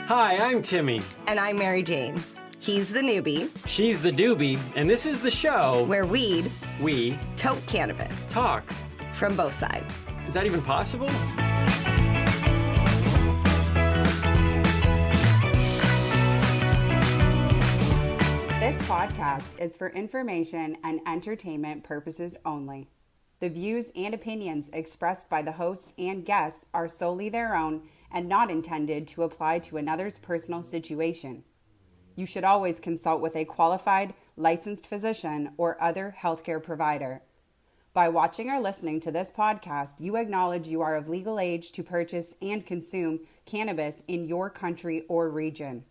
Hi, I'm Timmy. And I'm Marijane. He's the Noobie. She's the Doobie, and this is the show where we tote cannabis. Talk. From both sides. Is that even possible? This podcast is for information and entertainment purposes only. The views and opinions expressed by the hosts and guests are solely their own and not intended to apply to another's personal situation. You should always consult with a qualified, licensed physician or other healthcare provider. By watching or listening to this podcast, you acknowledge you are of legal age to purchase and consume cannabis in your country or region.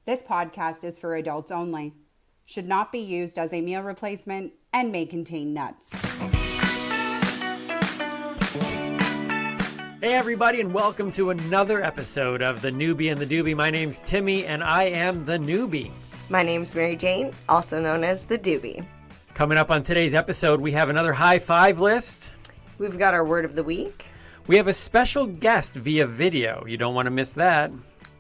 This podcast is for adults only, should not be used as a meal replacement, and may contain nuts. Hey everybody, and welcome to another episode of the Noobie and the Doobie. My name's Timmy, and I am the Noobie. My name's Marijane, also known as the Doobie. Coming up on today's episode, we have another high five list. We've got our word of the week. We have a special guest via video. You don't want to miss that.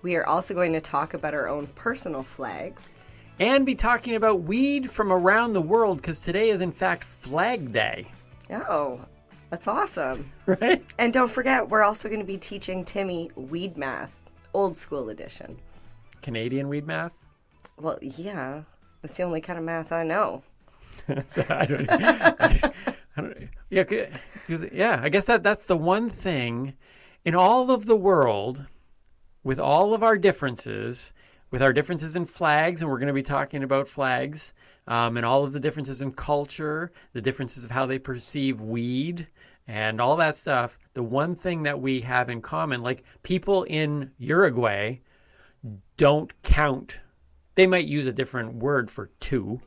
We are also going to talk about our own personal flags. And be talking about weed from around the world, because today is in fact Flag Day. Oh, that's awesome. Right? And don't forget, we're also going to be teaching Timmy weed math, old school edition. Canadian weed math? Well, yeah. It's the only kind of math I know. So I don't yeah, I guess that's the one thing in all of the world, with all of our differences, with our differences in flags, and we're going to be talking about flags, and all of the differences in culture, the differences of how they perceive weed, and all that stuff. The one thing that we have in common, like people in Uruguay don't count. They might use a different word for two,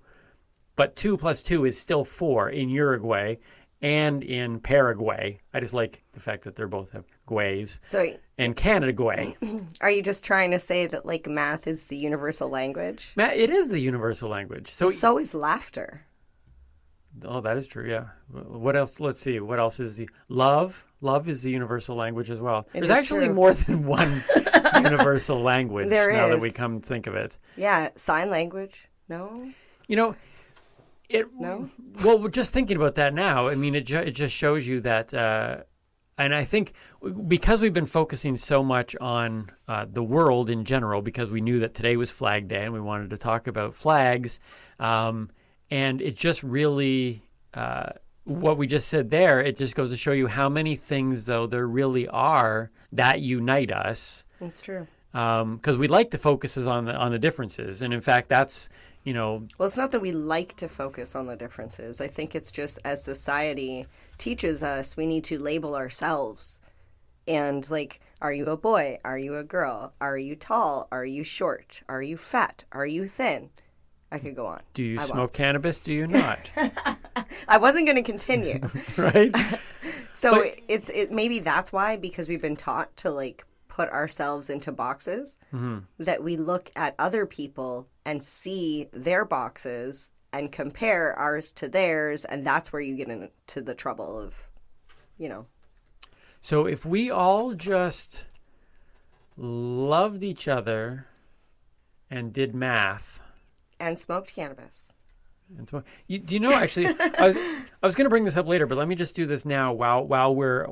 but 2 + 2 is still 4 in Uruguay and in Paraguay. I just like the fact that they both have guays. And Canada guay. Are you just trying to say that like math is the universal language? It is the universal language. So is laughter. Oh, that is true, yeah. What else? Let's see. What else is the... Love? Love is the universal language as well. There's actually more than one universal language now that we come to think of it. Yeah, sign language. No? You know... No? Well, we're just thinking about that now. I mean, it just shows you that, and I think because we've been focusing so much on the world in general, because we knew that today was Flag Day and we wanted to talk about flags, and it just really, what we just said there, it just goes to show you how many things, though, there really are that unite us. That's true. Because we like to focus on the differences, and in fact, that's... Well, it's not that we like to focus on the differences. I think it's just as society teaches us, we need to label ourselves. And like, are you a boy? Are you a girl? Are you tall? Are you short? Are you fat? Are you thin? I could go on. Do you smoke cannabis? Do you not? I wasn't going to continue. Right? So maybe that's why, because we've been taught to like put ourselves into boxes, that we look at other people and see their boxes and compare ours to theirs, and that's where you get into the trouble of, So if we all just loved each other and did math and smoked cannabis. Do you know, actually, I was going to bring this up later, but let me just do this now while we're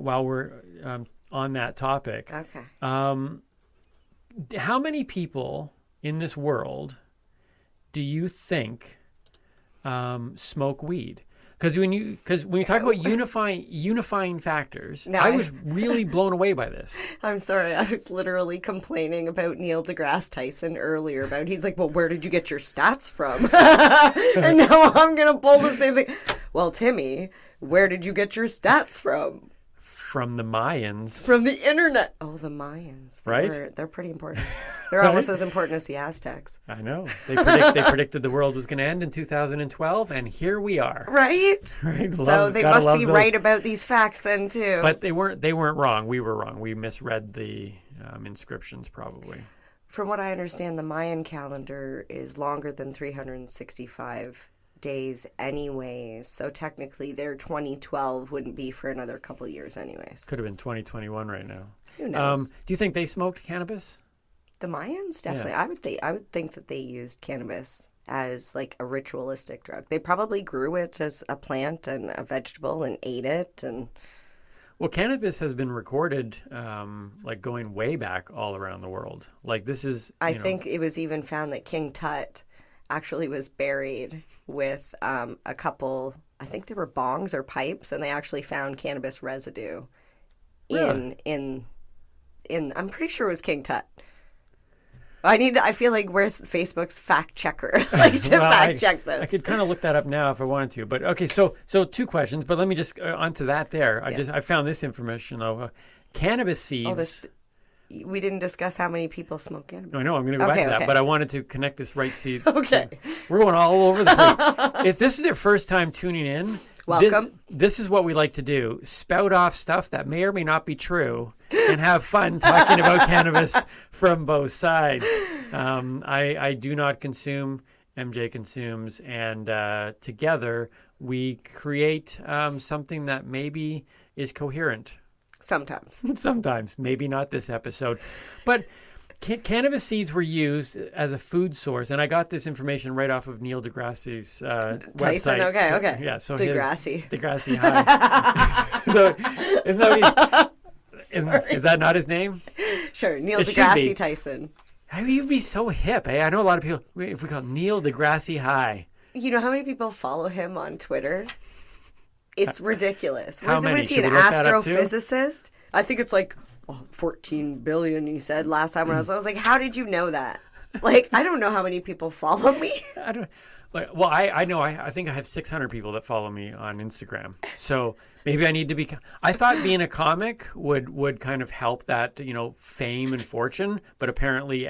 on that topic. Okay. How many people in this world do you think smoke weed? Because when you talk about unifying factors, I was really blown away by this. I'm sorry, I was literally complaining about Neil deGrasse Tyson earlier about he's like, well, where did you get your stats from? And now I'm gonna pull the same thing. Well, Timmy, where did you get your stats from? From the Mayans. From the internet. Oh, the Mayans. They're pretty important. They're almost as important as the Aztecs. I know. They predicted the world was going to end in 2012, and here we are. Right? So they must be right about these facts then, too. But they weren't wrong. We were wrong. We misread the inscriptions, probably. From what I understand, the Mayan calendar is longer than 365 days anyways, so technically their 2012 wouldn't be for another couple years anyways. Could have been 2021 right now. Who knows? Do you think they smoked cannabis? The Mayans definitely. Yeah. I would think that they used cannabis as like a ritualistic drug. They probably grew it as a plant and a vegetable and ate it. And Well, cannabis has been recorded, like going way back all around the world. Like this is, I think it was even found that King Tut actually was buried with a couple. I think they were bongs or pipes, and they actually found cannabis residue Really? in. I'm pretty sure it was King Tut. I feel like where's Facebook's fact checker? Like to Well, fact check this. I could kind of look that up now if I wanted to. But okay, so two questions. But let me just onto that there. Yes. I found this information though. Cannabis seeds. We didn't discuss how many people smoke cannabis. No, I know. I'm going to go back to that, okay. but I wanted to connect this right to. Okay. We're going all over the place. If this is your first time tuning in, Welcome. This is what we like to do: spout off stuff that may or may not be true, and have fun talking about cannabis from both sides. I do not consume. MJ consumes, and together we create something that maybe is coherent. Sometimes, maybe not this episode, but cannabis seeds were used as a food source, and I got this information right off of Neil deGrasse's Tyson, website. okay. Yeah, so Degrassi. Degrassi, hi. So, isn't that what is that not his name? Sure, Neil It should be. deGrasse Tyson. How you'd be so hip, eh? I know a lot of people. If we call Neil deGrassi, hi. You know how many people follow him on Twitter? It's ridiculous. How many? Was he Should an we look that up too? astrophysicist? I think it's like 14 billion, he said last time when I was like, how did you know that? Like, I don't know how many people follow me. I don't. Well, I know. I think I have 600 people that follow me on Instagram. So maybe I need to be. I thought being a comic would kind of help that, fame and fortune. But apparently,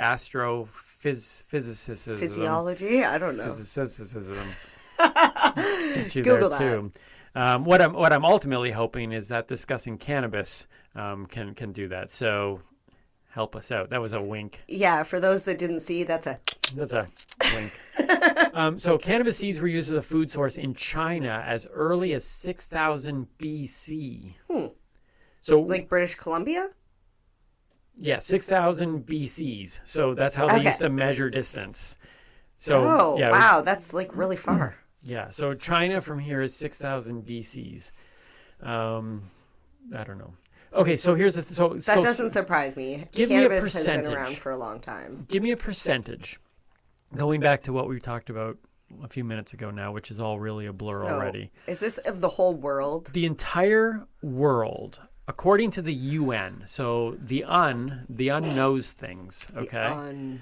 physicists, Physiology? I don't know. Physicicism. Get you Google there too. What I'm ultimately hoping is that discussing cannabis can do that. So help us out. That was a wink. Yeah, for those that didn't see, that's a wink. So cannabis seeds were used as a food source in China as early as 6000 BC. So like British Columbia? Yeah, 6000 BCs. So that's how they used to measure distance. So yeah, wow, that's like really far. Yeah, so China from here is 6,000 BCs. I don't know. Okay, so here's the that doesn't surprise me. Give Cannabis me a percentage. has been around for a long time. Give me a percentage. Going back to what we talked about a few minutes ago now, which is all really a blur already. Is this of the whole world? The entire world, according to the UN. So the UN knows things. Okay.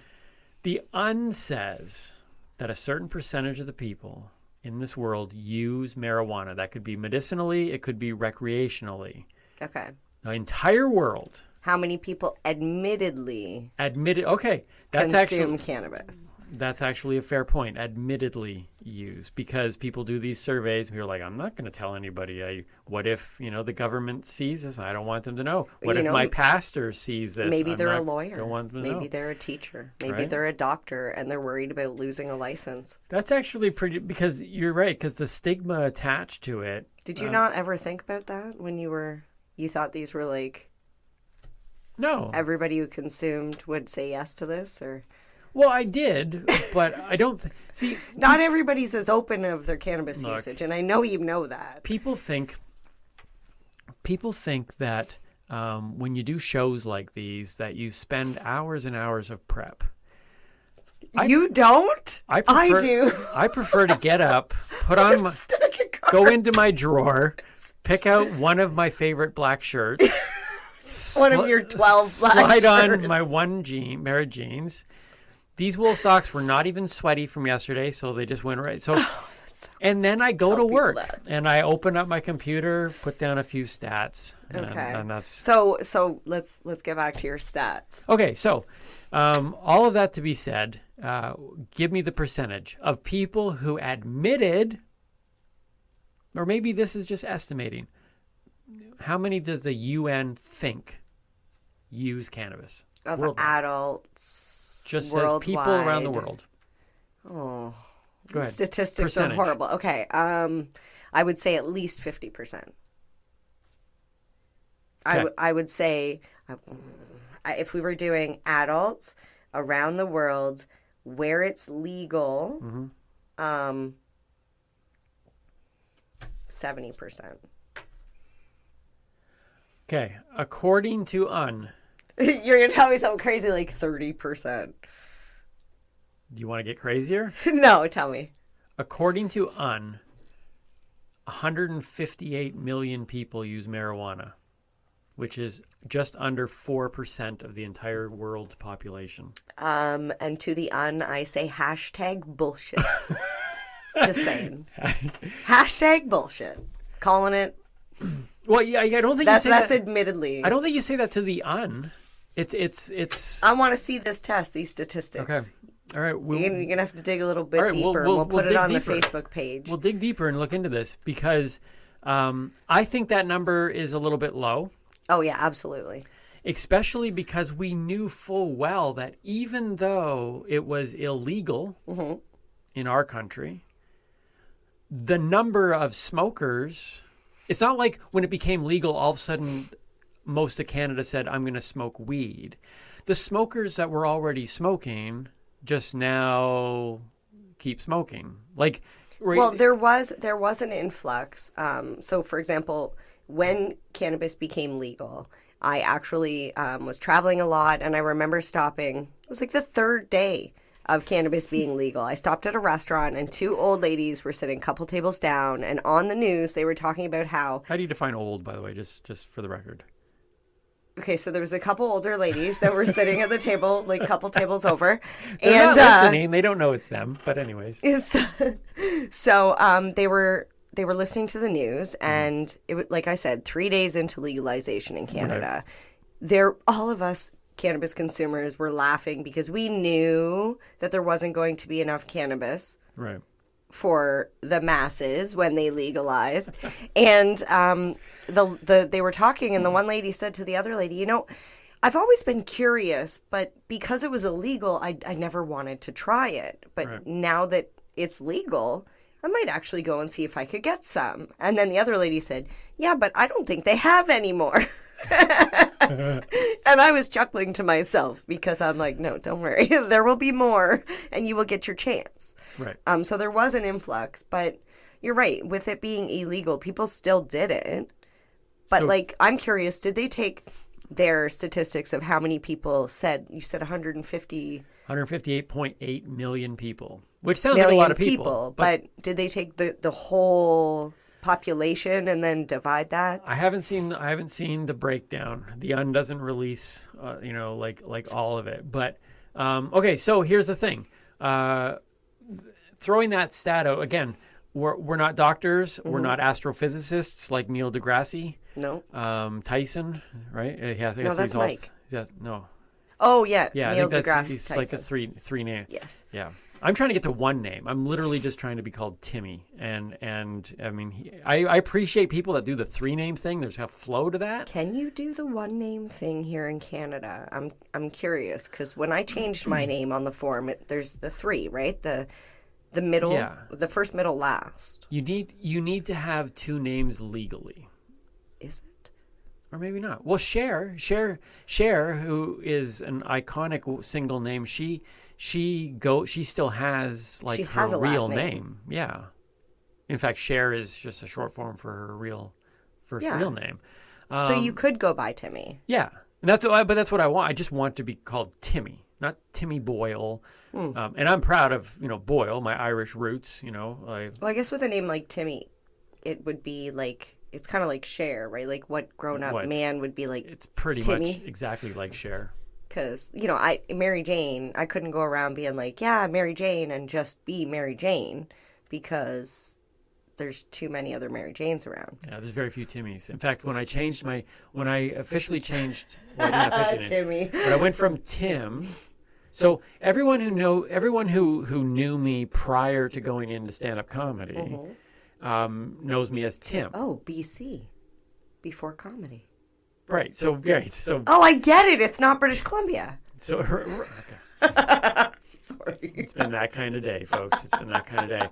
The UN says that a certain percentage of the people in this world use marijuana. That could be medicinally, it could be recreationally. Okay. The entire world. How many people admittedly Okay, that's consume cannabis? That's actually a fair point. Admittedly use, because people do these surveys and you're like, I'm not going to tell anybody. What if, the government sees this? I don't want them to know. What if my pastor sees this? Maybe they're a lawyer. Don't want them to know. Maybe they're a teacher. Maybe Right? they're a doctor and they're worried about losing a license. That's actually pretty, because you're right, because the stigma attached to it. Did you not ever think about that when you thought these were like, no, everybody who consumed would say yes to this? Or well, I did, but I don't see. Not everybody's as open of their cannabis usage, and I know you know that. People think that when you do shows like these, that you spend hours and hours of prep. You don't? I do. I prefer to get up, put on go into my drawer, pick out one of my favorite black shirts. One of your 12 black slide shirts. on my one pair of jeans. These wool socks were not even sweaty from yesterday, so they just went right. So, and then I go to work and I open up my computer, put down a few stats. Okay. And that's so let's get back to your stats. okay. So, all of that to be said, give me the percentage of people who admitted, or maybe this is just estimating. How many does the UN think use cannabis? Of worldwide? Adults. Just worldwide. says people around the world. Oh, Go ahead. Statistics Percentage. are horrible. Okay, I would say at least 50%. Okay. I would say if we were doing adults, around the world where it's legal, 70%. Okay. According to You're going to tell me something crazy like 30%. do you want to get crazier? No, tell me. According to 158 million people use marijuana, which is just under 4% of the entire world's population. And to the I say hashtag bullshit. Just saying. Hashtag bullshit. Calling it. Well, yeah, I don't think that's you say that. Admittedly. I don't think you say that to the It's. I want to see this test, these statistics. Okay. All right. You're going to have to dig a little bit right, deeper. We'll put it on the Facebook page. We'll dig deeper and look into this because I think that number is a little bit low. Oh, yeah, absolutely. Especially because we knew full well that even though it was illegal in our country, the number of smokers, it's not like when it became legal, all of a sudden most of Canada said, I'm going to smoke weed. The smokers that were already smoking just now keep smoking. Like, well, there was an influx. So, for example, when cannabis became legal, I actually was traveling a lot, and I remember stopping. It was like the third day of cannabis being legal. I stopped at a restaurant, and two old ladies were sitting a couple tables down, and on the news they were talking about how do you define old, by the way, just for the record? Okay, so there was a couple older ladies that were sitting at the table, like a couple tables over. They're not listening. They don't know it's them. But anyways. So they were listening to the news, and it was, like I said, 3 days into legalization in Canada. Right. All of us cannabis consumers were laughing because we knew that there wasn't going to be enough cannabis. Right. For the masses when they legalized. And they were talking, and the one lady said to the other lady, I've always been curious, but because it was illegal, I never wanted to try it. But now that it's legal, I might actually go and see if I could get some. And then the other lady said, yeah, but I don't think they have anymore. And I was chuckling to myself because I'm like, no, don't worry. There will be more, and you will get your chance. Right. So there was an influx, but you're right. With it being illegal, people still did it. But I'm curious, did they take their statistics of how many people said, you said 158.8 million people, which sounds like a lot of people. But did they take the whole population and then divide that? I haven't seen the breakdown. The UN doesn't release, like all of it. But okay, so here's the thing. Throwing that stat out again, we're not doctors, we're not astrophysicists like Neil deGrasse. No. Tyson, right? Yeah, I guess that's Mike. No. Oh yeah. Yeah, Neil I think deGrasse he's Tyson. like a three name. Yes. Yeah. I'm trying to get to one name. I'm literally just trying to be called Timmy, and I mean, I appreciate people that do the three name thing. There's a flow to that. Can you do the one name thing here in Canada? I'm curious because when I changed my name on the form, there's the three, right? The middle, the first, middle, last. You need to have two names legally. Is it? Or maybe not. Well, Cher, who is an iconic single name, she still has her real name. Yeah. In fact, Cher is just a short form for her real name. So you could go by Timmy. Yeah. And that's what I want. I just want to be called Timmy, not Timmy Boyle. And I'm proud of, Boyle, my Irish roots, Well, I guess with a name like Timmy, it would be like, it's kind of like Cher, right? Like what grown-up man would be like It's pretty Timmy. much exactly like Cher. Because, Mary Jane, I couldn't go around being like, yeah, Mary Jane, and just be Mary Jane, because there's too many other Mary Janes around. Yeah, there's very few Timmys. In fact, when I officially changed, well, I didn't officially Timmy. But I went from Tim. So everyone who knew me prior to going into stand-up comedy knows me as Tim. Oh, BC, before comedy. Right. So Oh, I get it. It's not British Columbia. So okay. Sorry. It's been that kind of day, folks. It's been that kind of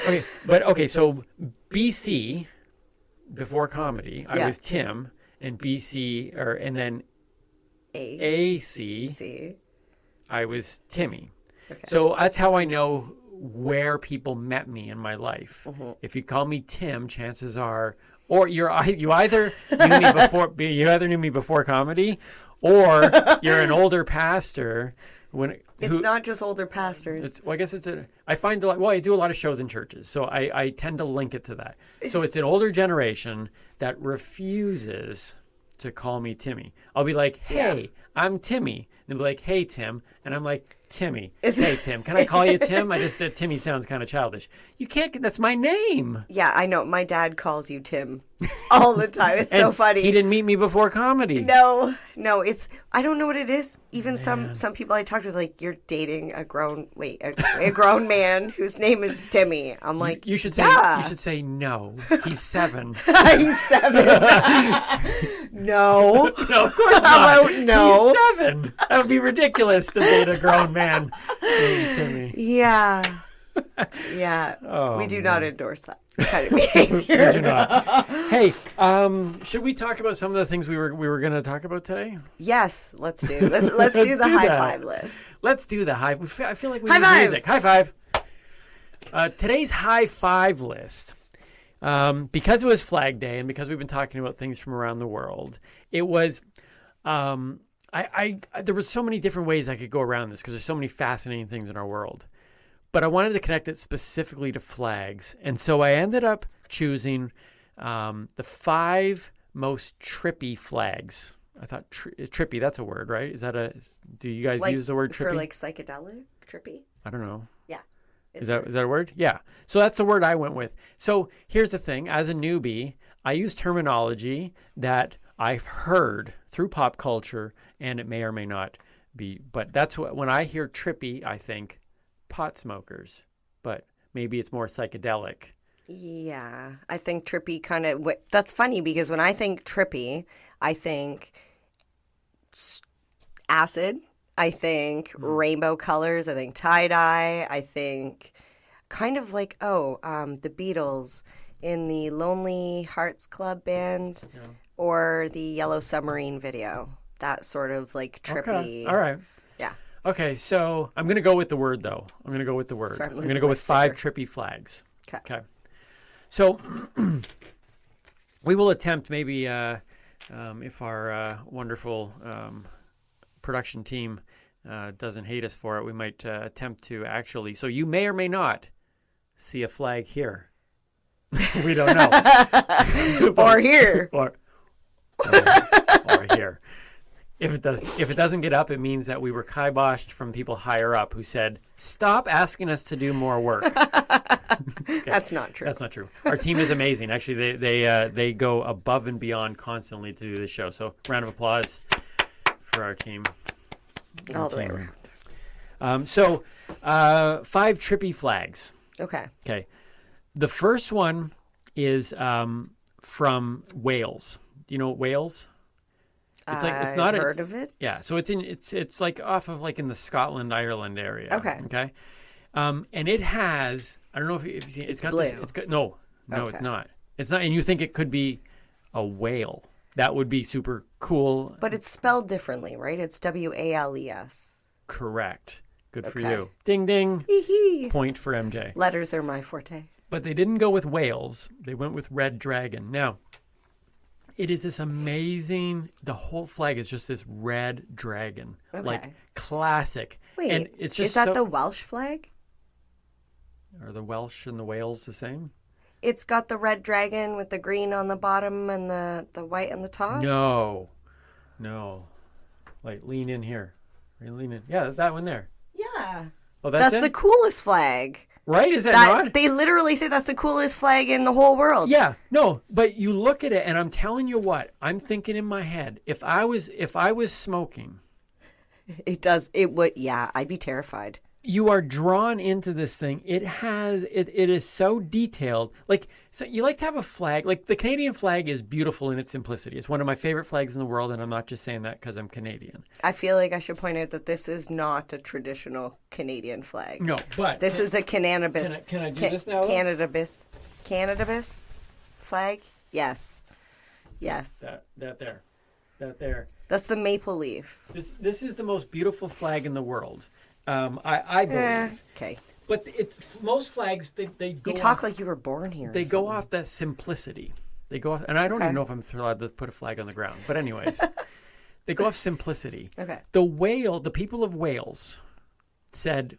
day. Okay, so BC before comedy, I was Tim, and BC and then AC I was Timmy. Okay. So that's how I know where people met me in my life. Mm-hmm. If you call me Tim, chances are, or you either knew me before comedy, or you're an older pastor. It's not just older pastors. I guess I find I do a lot of shows in churches, so I tend to link it to that. So it's an older generation that refuses to call me Timmy. I'll be like, hey, I'm Timmy. And they'll be like, hey, Tim. And I'm like, Timmy. Hey, Tim. Can I call you Tim? Timmy sounds kind of childish. You can't, that's my name. Yeah, I know. My dad calls you Tim all the time. It's so funny. He didn't meet me before comedy. No, I don't know what it is. Even some people I talk to, like, you're dating a grown man whose name is Timmy. I'm like, you should say no. He's 7. He's 7. No. No, of course not. How about no? He's 7. That would be ridiculous to date a grown man named Timmy. Yeah. Yeah. Oh, we do man. not endorse that kind of behavior. We do not. Hey, should we talk about some of the things we were going to talk about today? Yes, let's do the high five list. Let's do the high. I feel like we High need five! music. High five. Today's high five list, because it was Flag Day and because we've been talking about things from around the world, it was. There were so many different ways I could go around this because there's so many fascinating things in our world. But I wanted to connect it specifically to flags. And so I ended up choosing the 5 most trippy flags. I thought trippy, that's a word, right? Do you guys use the word trippy? For like psychedelic, trippy? I don't know. Yeah. Is that a word? Yeah. So that's the word I went with. So here's the thing. As a newbie, I use terminology that I've heard through pop culture, and it may or may not be. But that's when I hear trippy, I think pot smokers, but maybe it's more psychedelic. Yeah, I think trippy kind of. That's funny because when I think trippy, I think acid. I think rainbow colors. I think tie dye. I think kind of like the Beatles in the Lonely Hearts Club Band, or the Yellow Submarine video. That sort of like trippy. Okay. All right. Yeah. Okay, so I'm going to go with the word, though. I'm going to go with the word. Sorry, I'm going to go with 5 trippy flags. Okay. So we will attempt maybe, if our wonderful production team doesn't hate us for it, we might attempt to actually. So you may or may not see a flag here. We don't know. Or here. Or here. If it doesn't get up, it means that we were kiboshed from people higher up who said, "Stop asking us to do more work." Okay. That's not true. That's not true. Our team is amazing. Actually, they go above and beyond constantly to do this show. So, round of applause for our team. All the way around. 5 trippy flags. Okay. Okay. The first one is from Wales. Do you know Wales? It's like it's not. I've heard of it. Yeah, so it's like off of like in the Scotland, Ireland area. Okay. Okay. And it has, I don't know if you've seen it. It's got Blue. this. It's got no, Okay. it's not. It's not. And you think it could be a whale? That would be super cool. But it's spelled differently, right? It's WALES. Correct. Good for Okay. you. Ding ding. Hee-hee. Point for MJ. Letters are my forte. But they didn't go with whales. They went with red dragon. Now, it is this amazing. The whole flag is just this red dragon, like classic. Wait, and it's just is that the Welsh flag? Are the Welsh and the Wales the same? It's got the red dragon with the green on the bottom and the white on the top? No. Like, lean in here. Lean in. Yeah, that one there. Yeah. Oh, that's it? the coolest flag. Right? Is that not? They literally say that's the coolest flag in the whole world. Yeah. No, but you look at it, and I'm telling you what, I'm thinking in my head, if I was smoking. It would, yeah, I'd be terrified. You are drawn into this thing. It is so detailed. Like, so you like to have a flag. Like, the Canadian flag is beautiful in its simplicity. It's one of my favorite flags in the world, and I'm not just saying that because I'm Canadian. I feel like I should point out that this is not a traditional Canadian flag. No, but this is a cannabis. Can I do this now? Cannabis flag? Yes. That there. That's the maple leaf. This is the most beautiful flag in the world. I believe. Okay. But most flags, they go You talk off, like you were born here. they go off that simplicity. They go off, and I don't even know if I'm allowed to put a flag on the ground. But anyways, they go off simplicity. Okay. The people of Wales said,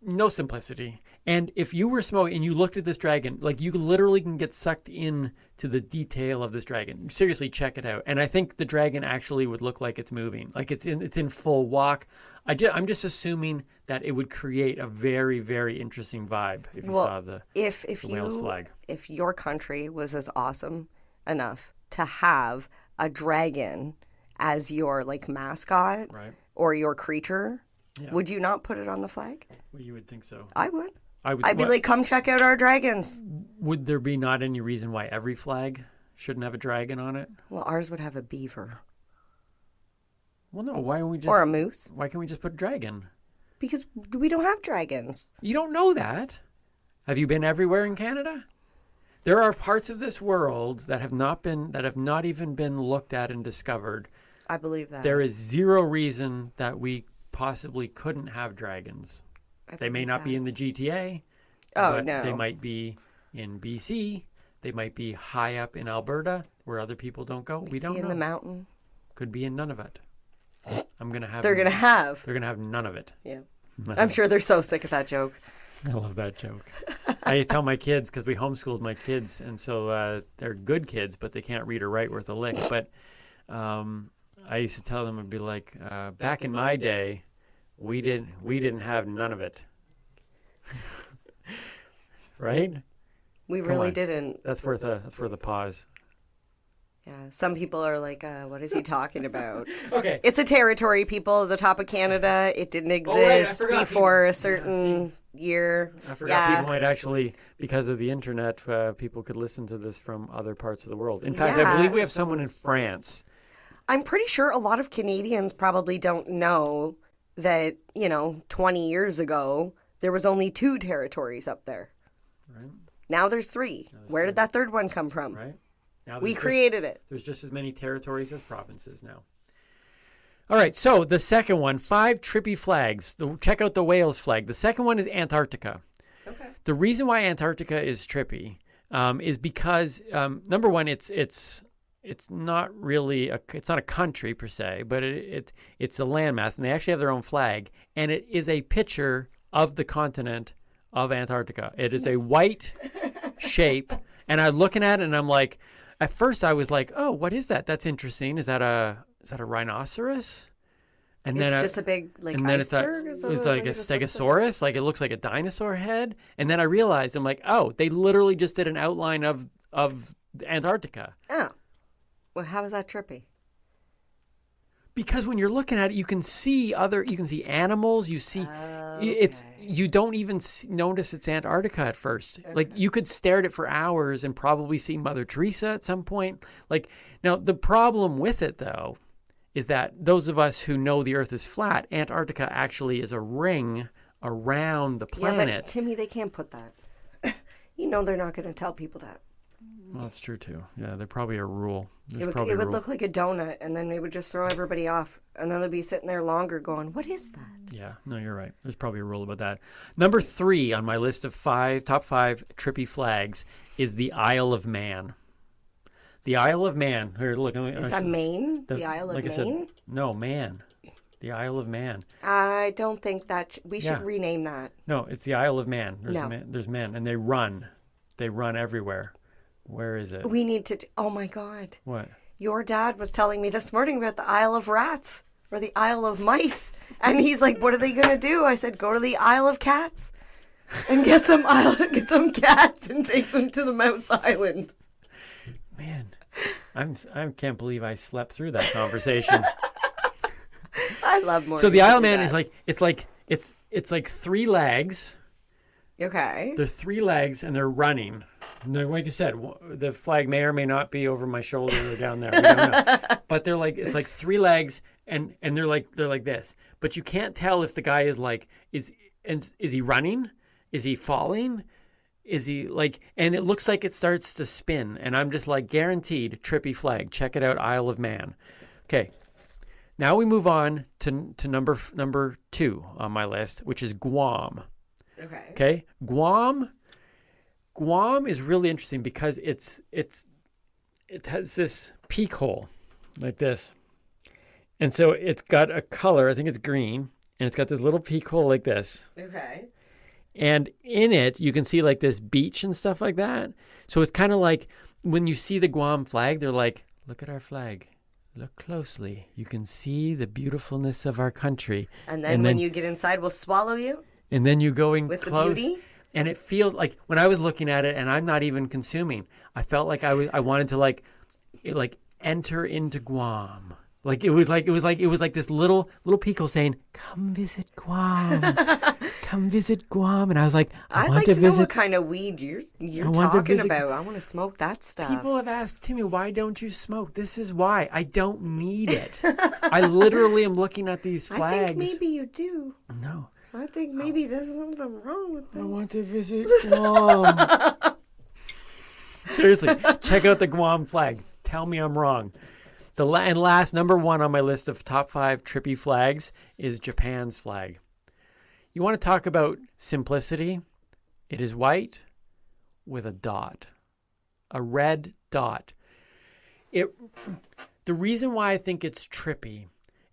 no simplicity. And if you were smoking and you looked at this dragon, like you literally can get sucked in to the detail of this dragon. Seriously, check it out. And I think the dragon actually would look like it's moving, like it's in full walk. I'm just assuming that it would create a very, very interesting vibe if you saw the Wales flag. If your country was as awesome enough to have a dragon as your like mascot Right. or your creature, Yeah. would you not put it on the flag? Well, you would think so. I would. I'd I'd be like, come check out our dragons. would there be not any reason why every flag shouldn't have a dragon on it? Well, ours would have a beaver Well, no. Why don't we just? or a moose Why can't we just put a dragon? because we don't have dragons. You don't know that. Have you been everywhere in Canada? There are parts of this world that have not even been looked at and discovered. I believe that. There is zero reason that we possibly couldn't have dragons. I They may believe not that. be in the GTA. Oh, but no. They might be in BC. They might be high up in Alberta where other people don't go. We don't in know. the mountain. Could be in none of it. I'm gonna have. They're gonna have. They're gonna have none of it. Yeah. I'm sure they're so sick of that joke. I love that joke. I tell my kids, because we homeschooled my kids, and so they're good kids, but they can't read or write worth a lick. But I used to tell them, I'd be like, back in my day, we didn't have none of it. Right? We Come really on. didn't. That's worth a pause. Yeah. Some people are like, what is he talking about? Okay. It's a territory, people, at the top of Canada. It didn't Oh, right, I exist forgot before people- a certain year. I forgot people might actually, because of the internet, people could listen to this from other parts of the world. In fact, I Yeah. believe we have someone in France. I'm pretty sure a lot of Canadians probably don't know that, 20 years ago, there was only 2 territories up there. Right. Now there's 3. Where did that third one come from? Right. Now We there's just- created it. There's just as many territories as provinces now. All right, so the second one, 5 trippy flags. Check out the Wales flag. The second one is Antarctica. Okay. The reason why Antarctica is trippy is because number one, it's not really it's not a country per se, but it's a landmass, and they actually have their own flag, and it is a picture of the continent of Antarctica. It is a white shape, and I'm looking at it, and I'm like, at first I was like, oh, what is that? That's interesting. Is that a rhinoceros? And It's then just a big and then iceberg. it's like a stegosaurus, like it looks like a dinosaur head. And then I realized, I'm like, oh, they literally just did an outline of Antarctica. Oh. Well, how is that trippy? Because when you're looking at it, you can see animals, you don't even notice it's Antarctica at first. Okay. Like you could stare at it for hours and probably see Mother Teresa at some point. Like now the problem with it though is that those of us who know the Earth is flat, Antarctica actually is a ring around the planet. Yeah, but Timmy, they can't put that. They're not going to tell people that. Well, that's true too. Yeah, there's probably a rule. It would look like a donut, and then it would just throw everybody off, and then they'd be sitting there longer going, what is that? Yeah, no, you're right. There's probably a rule about that. Number 3 on my list of top 5 trippy flags is the Isle of Man. The Isle of Man. Here, look. Is that Maine? The Isle of like Maine? I said, no, Man. The Isle of Man. I don't think that we should rename that. No, it's the Isle of Man. No. There's men, and they run. They run everywhere. Where is it? We need to. Oh my God. What? Your dad was telling me this morning about the Isle of Rats or the Isle of Mice. And he's like, what are they going to do? I said, go to the Isle of Cats and get some cats and take them to the Mouse Island. Man, I can't believe I slept through that conversation. I love more. So the Isle of Man is like, it's like 3 legs. Okay. There's 3 legs and they're running. And like I said, the flag may or may not be over my shoulder or down there. We don't know. But it's like 3 legs and they're like this. But you can't tell if the guy is like, is he running? Is he falling? Is he like, and it looks like it starts to spin. And I'm just like, guaranteed trippy flag. Check it out, Isle of Man. Okay. Now we move on to number 2 on my list, which is Guam. Okay. Okay, Guam is really interesting because it has this peak hole like this, and so it's got a color. I think it's green, and it's got this little peak hole like this. Okay. And in it, you can see like this beach and stuff like that. So it's kind of like when you see the Guam flag, they're like, "Look at our flag. Look closely. You can see the beautifulness of our country." And then when you get inside, we'll swallow you. And then you going with close, the beauty? and it feels like when I was looking at it, and I'm not even consuming, I felt like I wanted to like enter into Guam. Like it was like this little pico saying, "Come visit Guam, come visit Guam," and I was like, I'd want like to to know visit. what kind of weed you're want to talking visit- about. I want to smoke that stuff. People have asked Timmy, "Why don't you smoke?" This is why. I don't need it. I literally am looking at these flags. I think maybe you do. No. I think maybe there's something wrong with this. I want to visit Guam. Seriously, check out the Guam flag. Tell me I'm wrong. And last, number 1 on my list of top 5 trippy flags is Japan's flag. You want to talk about simplicity? It is white with a dot, a red dot. The reason why I think it's trippy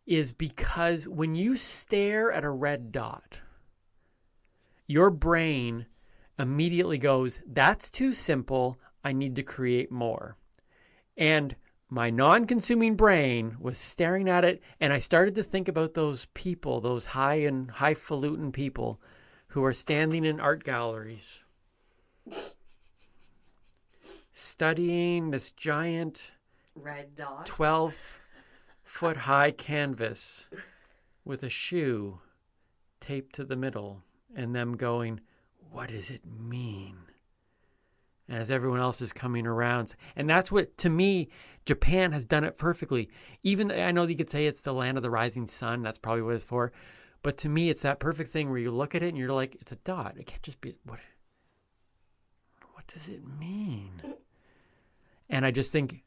is because when you stare at a red dot, your brain immediately goes, "That's too simple. I need to create more." And my non-consuming brain was staring at it, and I started to think about those people, those highfalutin people who are standing in art galleries studying this giant Red dot. 12-foot high canvas with a shoe taped to the middle, and them going, "What does it mean?" As everyone else is coming around. And that's what, to me, Japan has done it perfectly. Even, I know you could say it's the land of the rising sun. That's probably what it's for. But to me, it's that perfect thing where you look at it and you're like, it's a dot. It can't just be, what does it mean? And I just think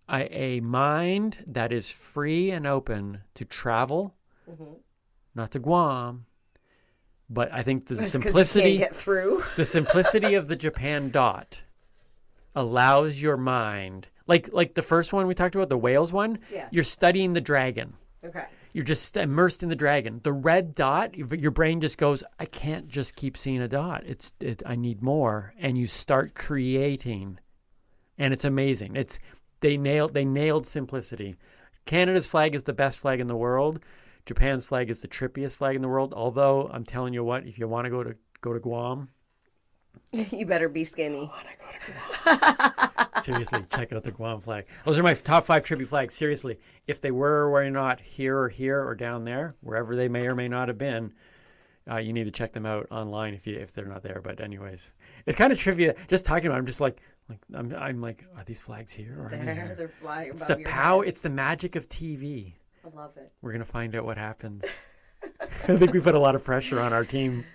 a mind that is free and open to travel, not to Guam, but I think the simplicity, you can't get through. the simplicity of the Japan dot allows your mind, like the first one we talked about, the whales one. Yeah. You're studying the dragon. Okay. You're just immersed in the dragon. The red dot, your brain just goes, "I can't just keep seeing a dot. I need more," and you start creating, and it's amazing. They nailed simplicity. Canada's flag is the best flag in the world. Japan's flag is the trippiest flag in the world. Although I'm telling you what, if you want to go to Guam, You better be skinny. I want to go to Guam. Seriously, check out the Guam flag. Those are my top 5 trippy flags. Seriously, if they were or were not here or down there, wherever they may or may not have been, you need to check them out online if they're not there. But anyways, it's kind of trivia. Just talking about it, I'm just like I'm like, are these flags here or are they here? They're flying above It's the your power. head. It's the magic of TV. I love it. We're gonna find out what happens. I think we put a lot of pressure on our team.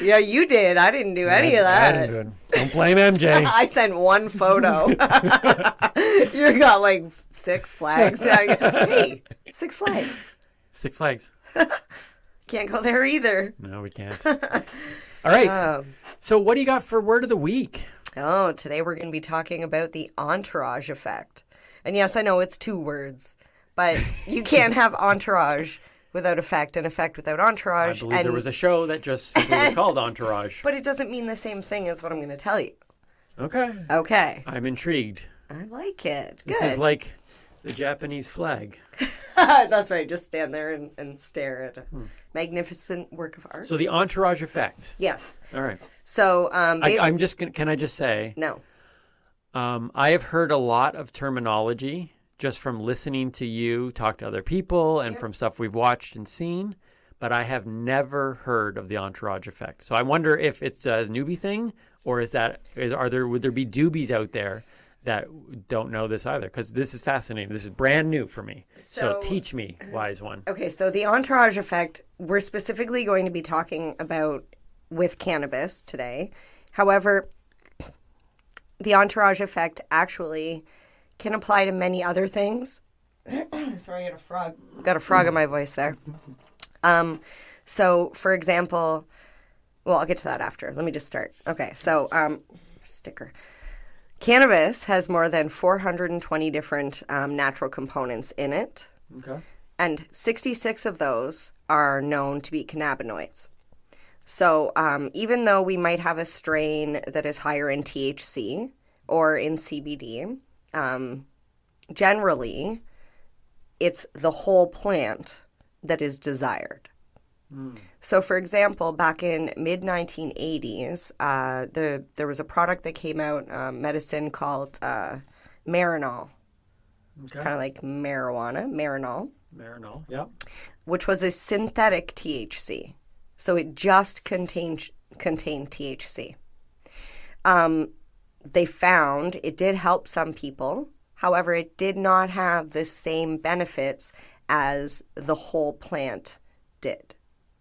Yeah, you did. I didn't do any of I that. didn't do it. Don't blame MJ. I sent one photo. You got like 6 flags. Hey, 6 flags. 6 Flags. Can't go there either. No, we can't. All right. So what do you got for word of the week? Oh, today we're going to be talking about the entourage effect. And yes, I know it's 2 words, but you can't have entourage without effect and effect without entourage. I believe there was a show that just simply was called Entourage. But it doesn't mean the same thing as what I'm going to tell you. Okay. Okay. I'm intrigued. I like it. This Good. is like the Japanese flag. That's right. Just stand there and stare at a magnificent work of art. So the Entourage effect. Yes. All right. So I'm just gonna, can I just say, no. I have heard a lot of terminology just from listening to you talk to other people and from stuff we've watched and seen, but I have never heard of the Entourage effect. So I wonder if it's a Noobie thing, or would there be doobies out there that don't know this either? Because this is fascinating. This is brand new for me. So teach me, wise one. Okay, so the entourage effect, we're specifically going to be talking about with cannabis today. However, the entourage effect actually can apply to many other things. Sorry, I got a frog. Got a frog in my voice there. So, for example, well, I'll get to that after. Let me just start. Okay, so sticker. Cannabis has more than 420 different natural components in it. Okay. And 66 of those are known to be cannabinoids. So even though we might have a strain that is higher in THC or in CBD, generally it's the whole plant that is desired. So, for example, back in mid-1980s, there was a product that came out, medicine called Marinol, kind of like marijuana, Marinol. Marinol, yeah. Which was a synthetic THC. So it just contained THC. They found it did help some people. However, it did not have the same benefits as the whole plant did.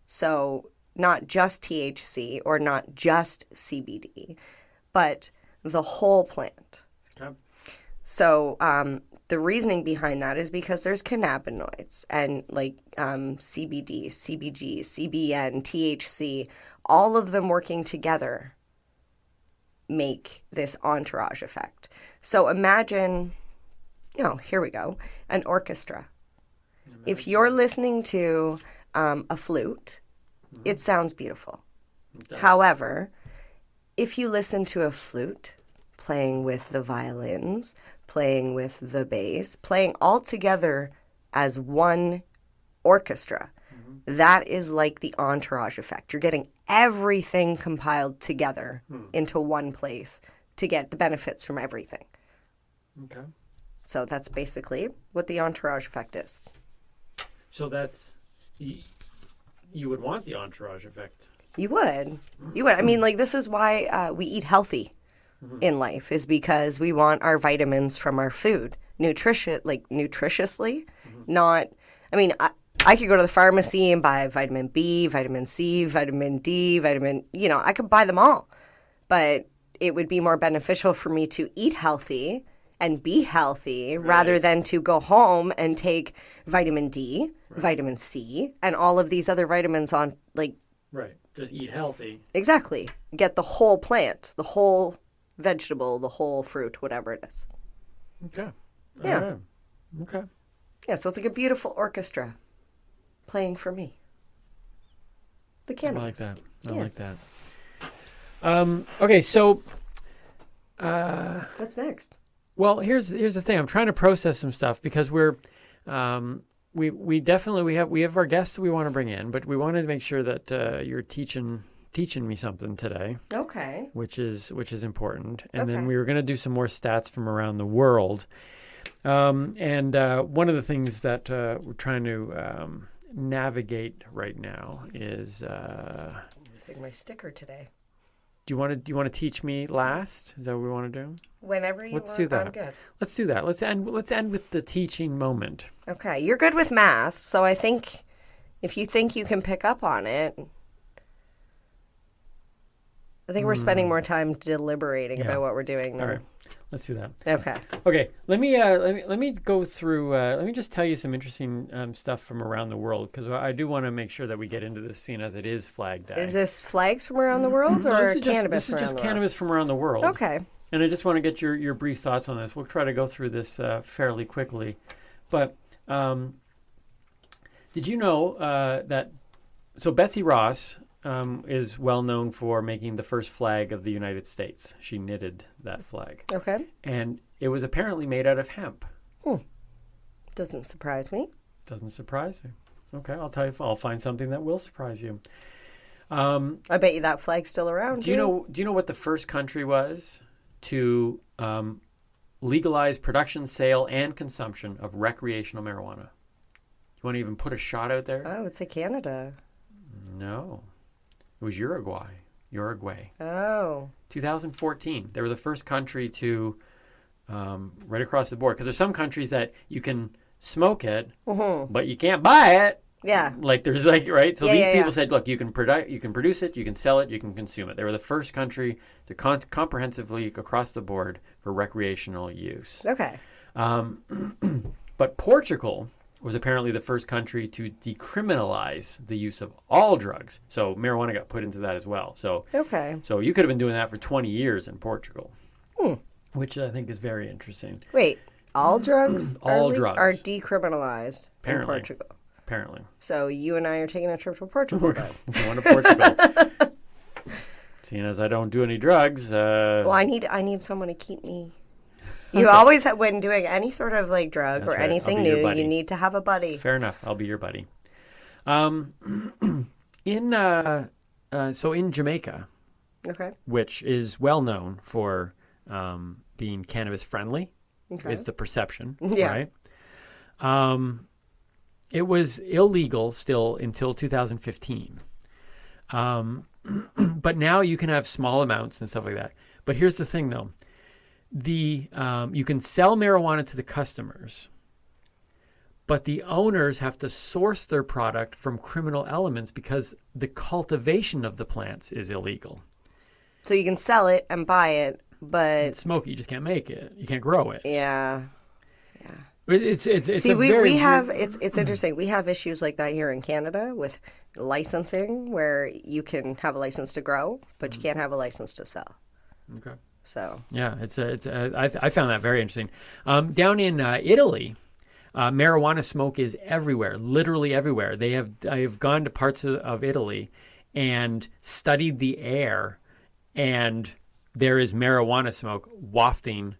So not just THC or not just CBD, but the whole plant. Okay. So the reasoning behind that is because there's cannabinoids and like CBD, CBG, CBN, THC, all of them working together make this entourage effect. So imagine, here we go, an orchestra. If you're listening to a flute, it sounds beautiful. However, if you listen to a flute playing with the violins, playing with the bass, playing all together as one orchestra, that is like the entourage effect. You're getting everything compiled together into one place to get the benefits from everything. Okay. So that's basically what the entourage effect is. So that's... You would want the entourage effect. You would. I mean, like, this is why we eat healthy in life, is because we want our vitamins from our food. Nutritiously. Not, I mean, I could go to the pharmacy and buy vitamin B, vitamin C, vitamin D, I could buy them all. But it would be more beneficial for me to eat healthy and be healthy rather than to go home and take vitamin D, vitamin C, and all of these other vitamins on, like... Right. Just eat healthy. Exactly. Get the whole plant, the whole vegetable, the whole fruit, whatever it is. Okay. Yeah. Right. Okay. Yeah, so it's like a beautiful orchestra playing for me. The cannabis. I like that. Okay, so... What's next? Well, here's the thing. I'm trying to process some stuff because we definitely have our guests we want to bring in, but we wanted to make sure that you're teaching me something today. Okay. Which is important. And then we were going to do some more stats from around the world. And one of the things that we're trying to navigate right now is I'm using my sticker today. Do you want to teach me last? Is that what we want to do? Whenever you Let's want. do that. I'm good. Let's do that. Let's end with the teaching moment. Okay. You're good with math, so I think if you think you can pick up on it, I think we're spending more time deliberating about what we're doing than... All right. Let's do that. Okay. Okay. Let me go through. Let me just tell you some interesting stuff from around the world because I do want to make sure that we get into this scene as it is Flag Day. Is this flags from around the world or cannabis? This is just cannabis from around the world. Okay. And I just want to get your brief thoughts on this. We'll try to go through this fairly quickly, but did you know that? So Betsy Ross is well known for making the first flag of the United States. She knitted that flag. Okay. And it was apparently made out of hemp. Doesn't surprise me. Doesn't surprise me. Okay, I'll tell you. I'll find something that will surprise you. I bet you that flag's still around. Do you know what the first country was to legalize production, sale, and consumption of recreational marijuana? You want to even put a shot out there? I would say Canada. No. It was Uruguay. Oh. 2014. They were the first country to, right across the board. Because there's some countries that you can smoke it, but you can't buy it. Yeah. Like there's right? So these people said, look, you can produce it, you can sell it, you can consume it. They were the first country to comprehensively across the board for recreational use. Okay. But Portugal was apparently the first country to decriminalize the use of all drugs. So marijuana got put into that as well. So so you could have been doing that for 20 years in Portugal, which I think is very interesting. Wait, all drugs drugs are decriminalized in Portugal. Apparently. So you and I are taking a trip to Portugal then. We're going to Portugal. Seeing as I don't do any drugs. Well, I need someone to keep me. You always have, when doing any sort of like drug or anything new, you need to have a buddy. Fair enough. I'll be your buddy. In Jamaica, which is well known for being cannabis friendly, is the perception, right? It was illegal still until 2015. But now you can have small amounts and stuff like that. But here's the thing, though. You can sell marijuana to the customers, but the owners have to source their product from criminal elements because the cultivation of the plants is illegal. So you can sell it and buy it, but smoke it, you just can't make it. You can't grow it. Yeah. It's See, we have it's interesting. We have issues like that here in Canada with licensing, where you can have a license to grow, but you can't have a license to sell. Okay. So yeah, I found that very interesting. Down in Italy, marijuana smoke is everywhere, literally everywhere. I have gone to parts of Italy and studied the air, and there is marijuana smoke wafting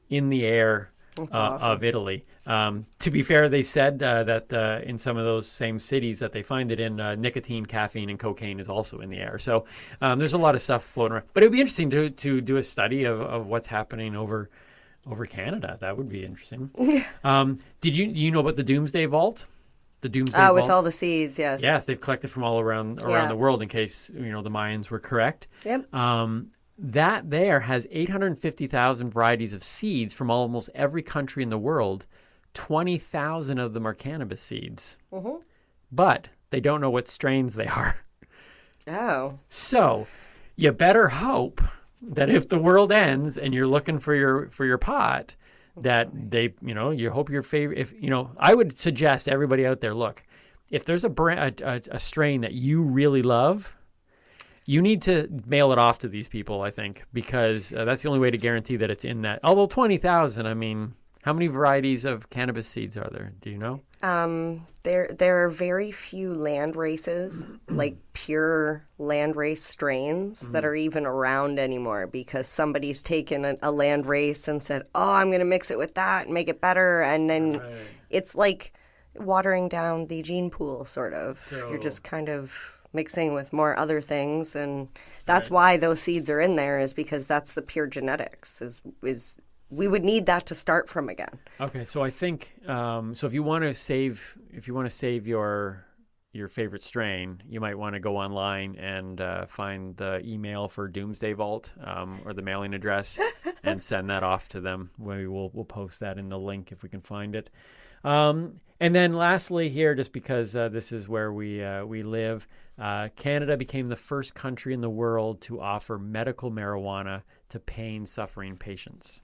in the air of Italy. To be fair, they said that in some of those same cities that they find it in, nicotine, caffeine, and cocaine is also in the air. So there's a lot of stuff floating around. But it would be interesting to do a study of what's happening over Canada. That would be interesting. Do you know about the Doomsday Vault? The Doomsday Vault? With all the seeds, yes. Yes, they've collected from all around the world in case the Mayans were correct. Yep. That there has 850,000 varieties of seeds from almost every country in the world. 20,000 of them are cannabis seeds. Mm-hmm. But they don't know what strains they are. Oh. So you better hope that if the world ends and you're looking for your pot, that they, you hope your favorite, I would suggest everybody out there, look, if there's a strain that you really love, you need to mail it off to these people, I think, because that's the only way to guarantee that it's in that. Although 20,000, I mean, how many varieties of cannabis seeds are there? Do you know? There are very few land races, like pure land race strains that are even around anymore, because somebody's taken a land race and said, oh, I'm going to mix it with that and make it better. And then it's like watering down the gene pool, sort of. So you're just kind of mixing with more other things, and that's why those seeds are in there, is because that's the pure genetics. Is we would need that to start from again. Okay, so I think so. If you want to save your favorite strain, you might want to go online and find the email for Doomsday Vault or the mailing address and send that off to them. We'll post that in the link if we can find it. And then lastly here, just because this is where we live, Canada became the first country in the world to offer medical marijuana to pain suffering patients.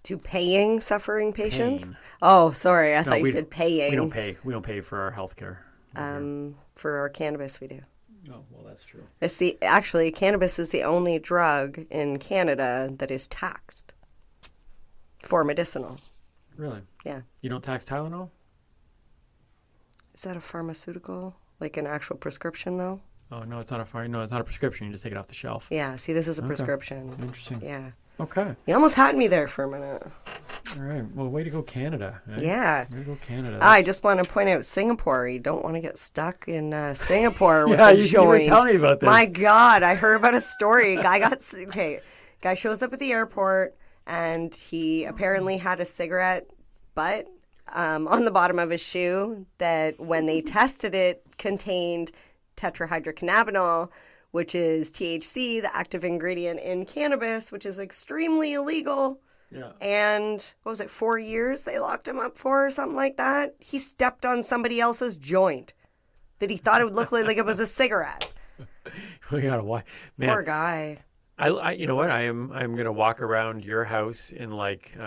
To paying suffering patients? Pain. Oh, sorry. I thought you said paying. We don't pay for our health care. For our cannabis, we do. Oh, well, that's true. Actually, cannabis is the only drug in Canada that is taxed for medicinal. Really? Yeah. You don't tax Tylenol? Is that a pharmaceutical? Like an actual prescription, though? Oh, no, it's not a prescription. You just take it off the shelf. Yeah. See, this is a prescription. Interesting. Yeah. Okay. You almost had me there for a minute. All right. Well, way to go, Canada. Eh? Yeah. Way to go, Canada. I just want to point out Singapore. You don't want to get stuck in Singapore with a joint. Yeah, you were telling me about this. My God, I heard about a story. Guy shows up at the airport, and he apparently had a cigarette butt on the bottom of his shoe that, when they tested it, contained tetrahydrocannabinol, which is THC, the active ingredient in cannabis, which is extremely illegal. Yeah. And what was it, 4 years they locked him up for, or something like that? He stepped on somebody else's joint that he thought it would look like it was a cigarette. We gotta watch. Man, poor guy. You know what? I'm gonna walk around your house in like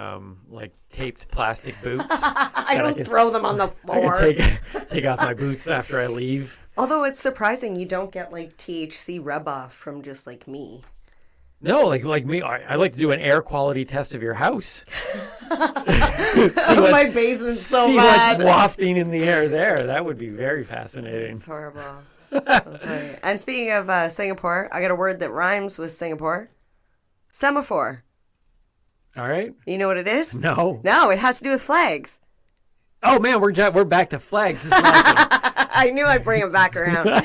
taped plastic boots. I don't throw them on the floor. I can take off my boots after I leave. Although it's surprising you don't get like THC rub off from just like me. No, like me, I like to do an air quality test of your house. My basement's so see bad. what's wafting in the air there. That would be very fascinating. It's horrible. Okay. And speaking of Singapore, I got a word that rhymes with Singapore. Semaphore. All right. You know what it is? No. No, it has to do with flags. Oh man, we're back to flags. This is awesome. I knew I'd bring it back around.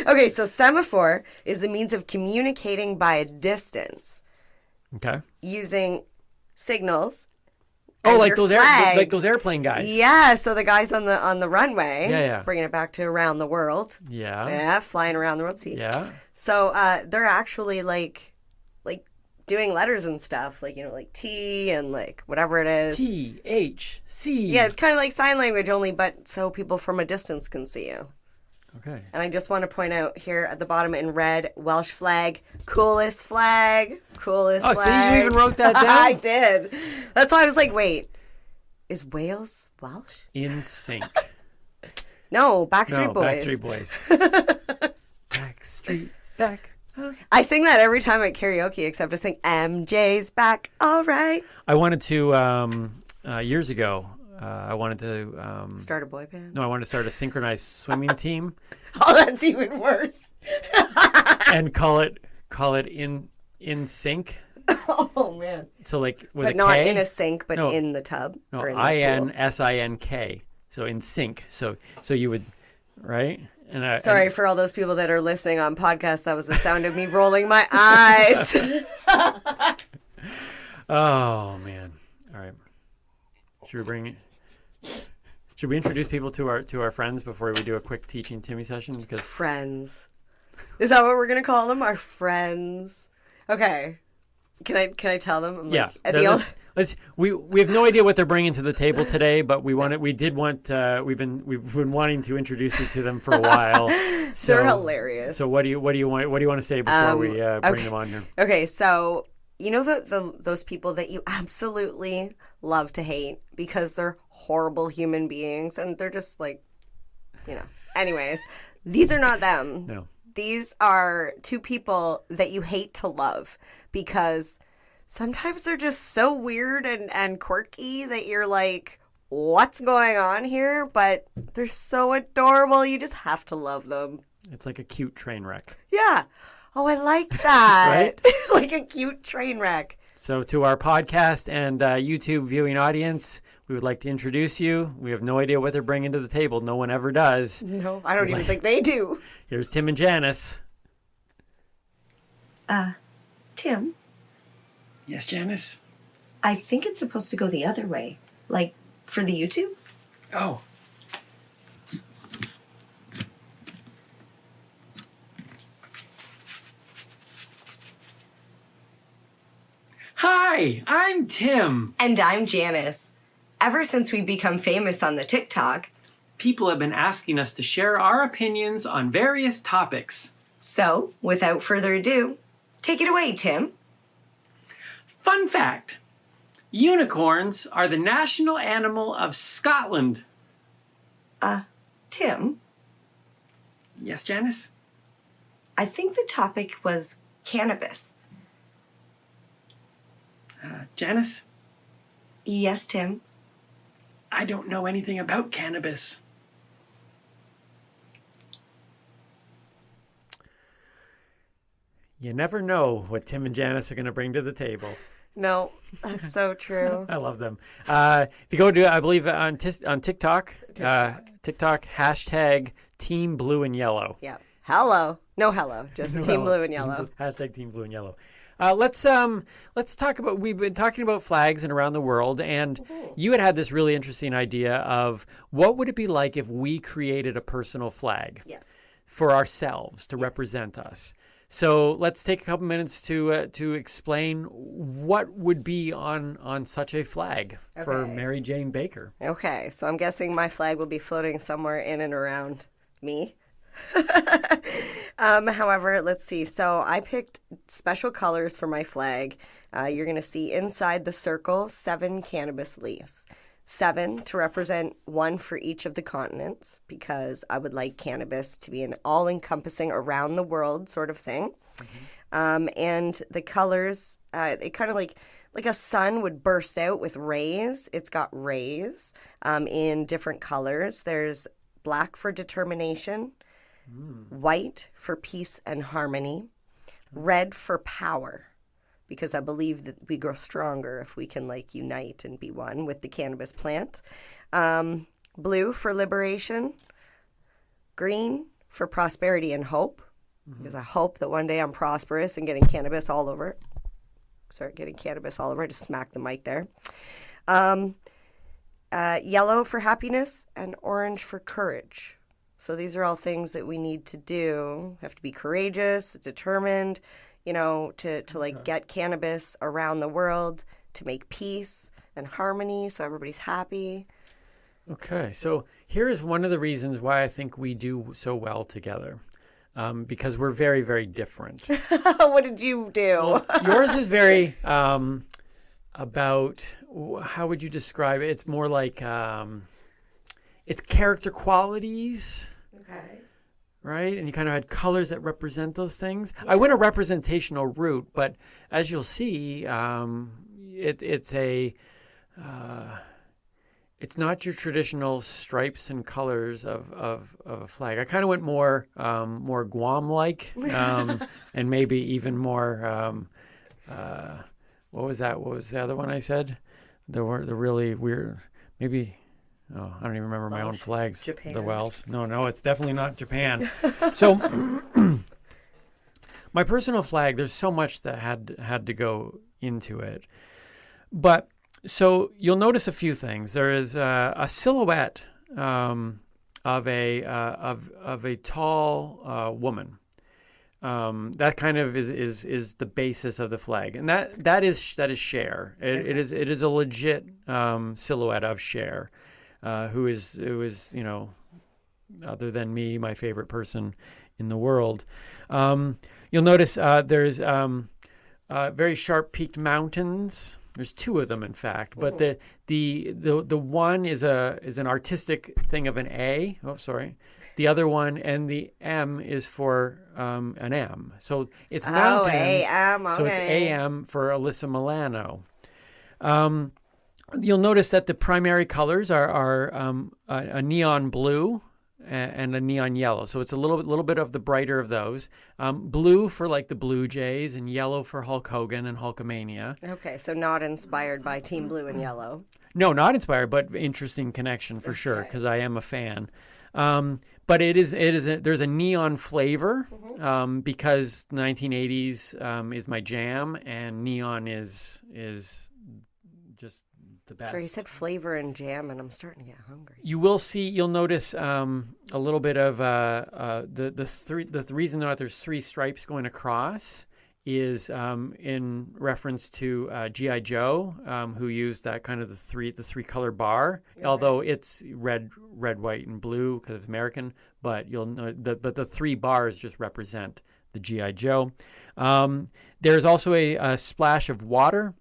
Okay, so semaphore is the means of communicating by a distance. Okay. Using signals. Oh, and like your those airplane guys. Yeah, so the guys on the runway. Yeah. Bringing it back to around the world. Yeah. Yeah, flying around the world. See? Yeah. So they're actually like doing letters and stuff, like, you know, like T and like whatever it is. THC. Yeah, it's kind of like sign language only, but so people from a distance can see you. Okay. And I just want to point out here at the bottom in red, Welsh flag, coolest flag, coolest flag. Oh, so you even wrote that down? I did. That's why I was like, wait, is Wales Welsh? In sync. No, Backstreet Boys. Backstreet Boys. Backstreet's back. Huh? I sing that every time at karaoke, except I sing MJ's back. All right. I wanted to, years ago, I wanted to... Start a boy band? No, I wanted to start a synchronized swimming team. Oh, that's even worse. And call it in sync. Oh, man. So like with But a not K? in a sink, but in the tub. No, or in the pool. INSINK. So in sync. So you would, right? And Sorry for all those people that are listening on podcasts. That was the sound of me rolling my eyes. Oh man! All right. Should we introduce people to our friends before we do a quick teaching Timmy session? Because friends. Is that what we're gonna call them? Our friends. Okay. Can I tell them? I'm yeah. Like, we have no idea what they're bringing to the table today, but we've been wanting to introduce you to them for a while. So, they're hilarious. So what do you want to say before we bring them on here? Okay, so you know those people that you absolutely love to hate because they're horrible human beings and they're just like, you know. Anyways, these are not them. No. These are two people that you hate to love because sometimes they're just so weird and quirky that you're like, what's going on here? But they're so adorable. You just have to love them. It's like a cute train wreck. Yeah. Oh, I like that. Right? Like a cute train wreck. So to our podcast and YouTube viewing audience, we would like to introduce you. We have no idea what they're bringing to the table. No one ever does. No, I don't even think they do. Here's Tim and Janice. Tim, Yes, Janice? I think it's supposed to go the other way. Like, for the YouTube? Oh. Hi, I'm Tim. And I'm Janice. Ever since we become famous on the TikTok, People have been asking us to share our opinions on various topics. so without further ado, take it away, Tim. Fun fact, unicorns are the national animal of Scotland. Tim, Yes, Janice? I think the topic was cannabis. Janice? Yes, Tim. I don't know anything about cannabis. You never know what Tim and Janice are going to bring to the table. No, that's so true. I love them. If you go to, I believe, on TikTok, TikTok hashtag Team Blue and Yellow. Yeah. Hello. No hello. Just No, Team Blue and Yellow. Hashtag Team Blue and Yellow. Let's talk about. We've been talking about flags and around the world, and you had this really interesting idea of what would it be like if we created a personal flag Yes. for ourselves to represent us. So let's take a couple minutes to explain what would be on such a flag for Okay. Marijane Baker. Okay, so I'm guessing my flag will be floating somewhere in and around me. However, let's see. So I picked special colors for my flag. You're going to see inside the circle 7 cannabis leaves. 7 to represent 1 for each of the continents, because I would like cannabis to be an all-encompassing around the world sort of thing. And the colors, it kind of like a sun would burst out with rays. It's got rays in different colors. There's black for determination, white for peace and harmony, red for power, because I believe that we grow stronger if we can like unite and be one with the cannabis plant. Blue for liberation, green for prosperity and hope, because I hope that one day I'm prosperous and getting cannabis all over. Start getting cannabis all over. I just smacked the mic there. Yellow for happiness and orange for courage. So these are all things that we need to do. We have to be courageous, determined, you know, to like get cannabis around the world, to make peace and harmony so everybody's happy. Okay, so here is one of the reasons why I think we do so well together. Because we're very, very different. What did you do? Well, yours is very about, how would you describe it? It's more like it's character qualities. Okay. Right? And you kind of had colors that represent those things. Yeah. I went a representational route, but as you'll see, it's not your traditional stripes and colors of a flag. I kind of went more Guam-like, and maybe even more. What was that? What was the other one I said? The really weird. Maybe. Oh, I don't even remember my own flags. Japan. The Wells. No, it's definitely not Japan. So, my personal flag. There's so much that had to go into it, but. So you'll notice a few things. There is a silhouette of a tall woman. That kind of is the basis of the flag, and that is Cher. It is a legit silhouette of Cher, who is other than me, my favorite person in the world. You'll notice there's very sharp peaked mountains. There's 2 of them, in fact, but the one is an artistic thing of an A. Oh, sorry. The other one, and the M is for an M. So it's mountains. AM, okay. So it's AM for Alyssa Milano. You'll notice that the primary colors are a neon blue and a neon yellow. So it's a little bit of the brighter of those. Blue for like the Blue Jays, and yellow for Hulk Hogan and Hulkamania. Okay, so not inspired by Team Blue and Yellow. No, not inspired, but interesting connection for sure, because I am a fan. But there's a neon flavor because 1980s is my jam, and neon is just the best. Sorry, you said flavor and jam, and I'm starting to get hungry. You'll notice a little bit of the reason that there's 3 stripes going across is in reference to G.I. Joe, who used that kind of the three color bar. Okay. Although it's red, white, and blue because it's American, but you'll know but the 3 bars just represent the G.I. Joe. There's also a splash of water,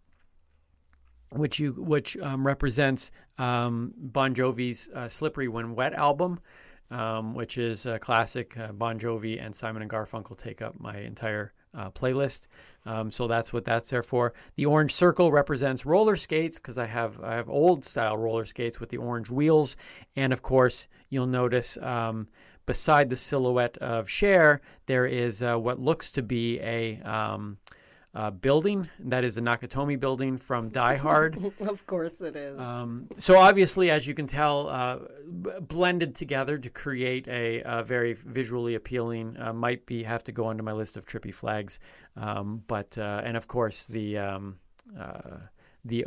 which represents Bon Jovi's "Slippery When Wet" album, which is a classic. Bon Jovi and Simon and Garfunkel take up my entire playlist, so that's what that's there for. The orange circle represents roller skates because I have old style roller skates with the orange wheels, and of course you'll notice beside the silhouette of Cher there is what looks to be a building. That is the Nakatomi building from Die Hard. Of course it is. So obviously, as you can tell, blended together to create a very visually appealing, have to go onto my list of trippy flags. But of course the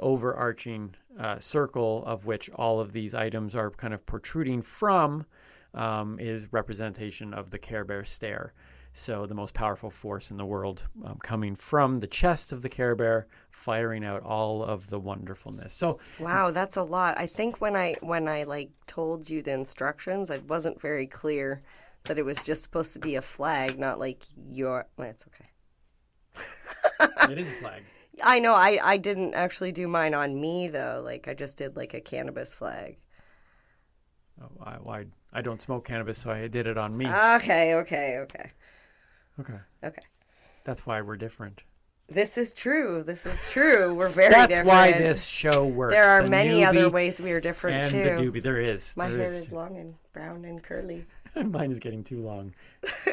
overarching circle of which all of these items are kind of protruding from is representation of the Care Bear stare. So the most powerful force in the world coming from the chest of the Care Bear, firing out all of the wonderfulness. So wow, that's a lot. I think when I like told you the instructions, it wasn't very clear that it was just supposed to be a flag, not like your. Well, it's okay. It is a flag. I know. I didn't actually do mine on me though. Like I just did like a cannabis flag. Oh, I don't smoke cannabis, so I did it on me. Okay. Okay. Okay. That's why we're different. This is true. We're very That's different. why this show works. There are The many other Noobie ways we are different and too. the Doobie. There is. My hair is long and brown and curly. Mine is getting too long.